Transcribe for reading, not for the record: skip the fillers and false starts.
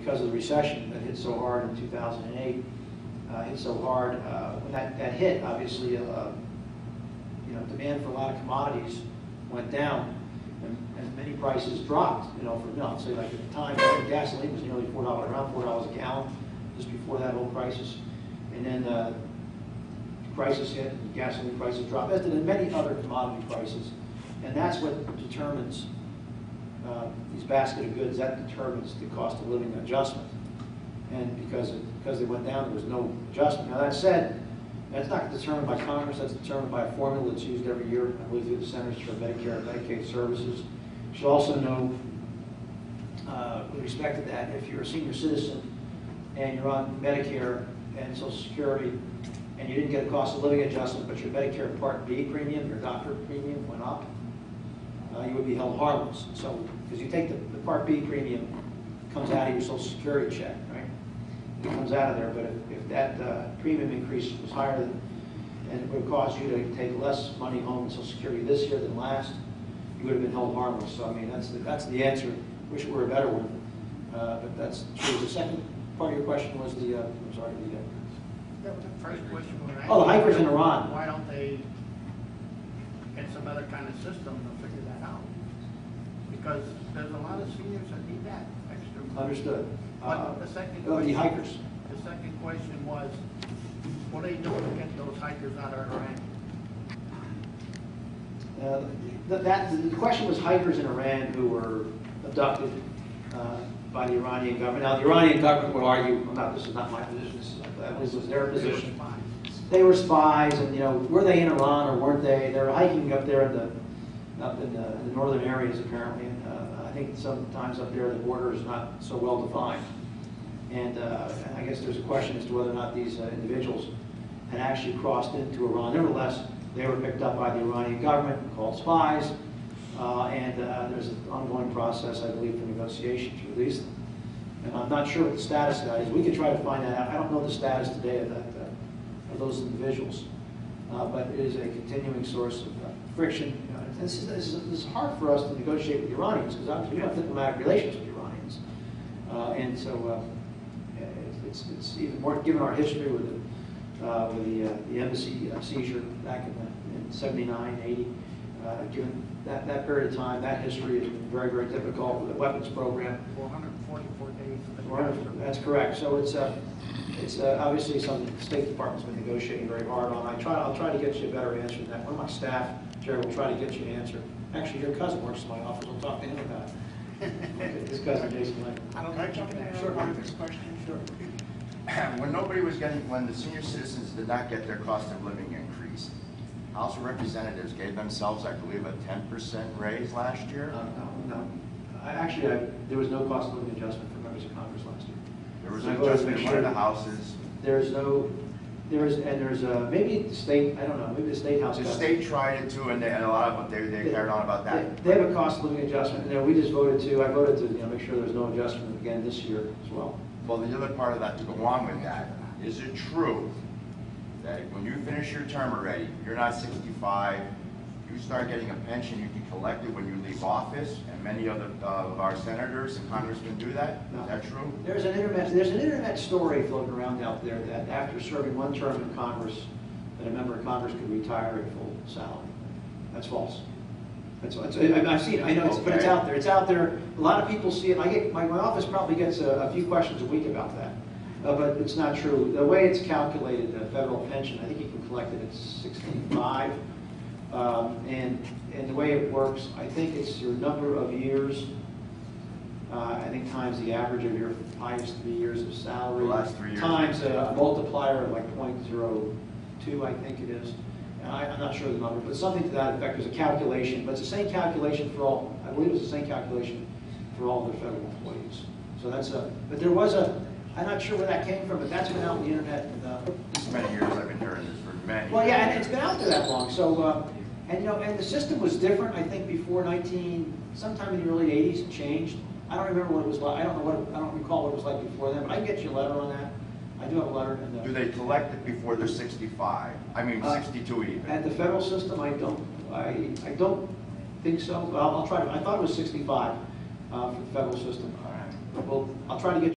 because of the recession that hit so hard in 2008, hit so hard, when that hit, obviously, demand for a lot of commodities went down, and many prices dropped, for milk. So like at the time, gasoline was nearly $4, around $4 a gallon, just before that whole crisis. And then the crisis hit, and gasoline prices dropped, as did many other commodity prices. And that's what determines these basket of goods. That determines the cost of living adjustment. And because they went down, there was no adjustment. Now that said, that's not determined by Congress. That's determined by a formula that's used every year, I believe, through the Centers for Medicare and Medicaid Services. You should also know, with respect to that, if you're a senior citizen and you're on Medicare and Social Security, and you didn't get a cost of living adjustment, but your Medicare Part B premium, your doctor premium went up, you would be held harmless. So, because you take the Part B premium, comes out of your Social Security check, right? It comes out of there, but if that premium increase was higher than, and it would cause you to take less money home in Social Security this year than last, you would have been held harmless. So I mean, that's the answer. Wish it were a better one, but that's true. The second part of your question was the I'm sorry, the first question was, the hikers in Iran. Why don't they get some other kind of system to figure that out? Because there's a lot of seniors that need that extra. Understood. But the second the question, hikers. The second question was, what are they doing to get those hikers out of Iran? The question was hikers in Iran who were abducted by the Iranian government. Now, the Iranian government would argue, this is not my position, this was their position. They were spies, and were they in Iran or weren't they? They were hiking up there up in the northern areas apparently. And I think sometimes up there the border is not so well defined. And I guess there's a question as to whether or not these individuals had actually crossed into Iran. Nevertheless, they were picked up by the Iranian government, called spies, and there's an ongoing process, I believe, for negotiation to release them. And I'm not sure what the status of that is. We could try to find that out. I don't know the status today of those individuals, but it is a continuing source of friction. This is hard for us to negotiate with the Iranians because obviously we have diplomatic relations with the Iranians, and so it's even more given our history with the embassy seizure back in 79, 80. Given that period of time, that history has been very, very difficult with the weapons program. 444 days. That's correct. So it's obviously something the State Department's been negotiating very hard on. I'll try to get you a better answer than that. One of my staff, Jerry, will try to get you an answer. Actually, your cousin works in my office. We'll talk to him about it. His cousin, Jason Lane. Can I jump in there? Sure. On this question? Sure. When the senior citizens did not get their cost of living increased, House of Representatives gave themselves, I believe, a 10% raise last year? No. There was no cost of living adjustment for members of Congress last year. There was an adjustment in one of the houses. There's maybe the state, I don't know, maybe the state house. The state tried it too, and a lot of them, they carried on about that. They have a cost of living adjustment, and we just voted I voted to make sure there's no adjustment again this year as well. Well, the other part of that, to go on with that, is it true that when you finish your term already, you're not 65, you start getting a pension, you can collect it when you leave office, and many of our senators and congressmen do that? No. Is that true? There's an internet story floating around out there that after serving one term in Congress, that a member of Congress could retire at full salary. That's false. I've seen it. I know, but it's out there. It's out there. A lot of people see it. My office probably gets a few questions a week about that. But it's not true. The way it's calculated, the federal pension, I think you can collect it at 65. And the way it works, I think it's your number of years, I think times the average of your highest 3 years of salary, the last 3 years. Times a multiplier of like 0.02, I think it is. And I'm not sure the number, but something to that effect. There's a calculation, but it's the same calculation for all, I believe it's the same calculation for all the federal employees. So that's but there was I'm not sure where that came from, but that's been out on the internet. This many years I've been hearing this for many. Well, yeah, and it's been out there that long. So, and the system was different. I think before sometime in the early '80s, it changed. I don't remember what it was like. I don't recall what it was like before then. But I can get you a letter on that. I do have a letter. And, do they collect it before they're 65? I mean, 62 even. At the federal system, I don't think so. But I'll try to. I thought it was 65 for the federal system. All right. Well, I'll try to get.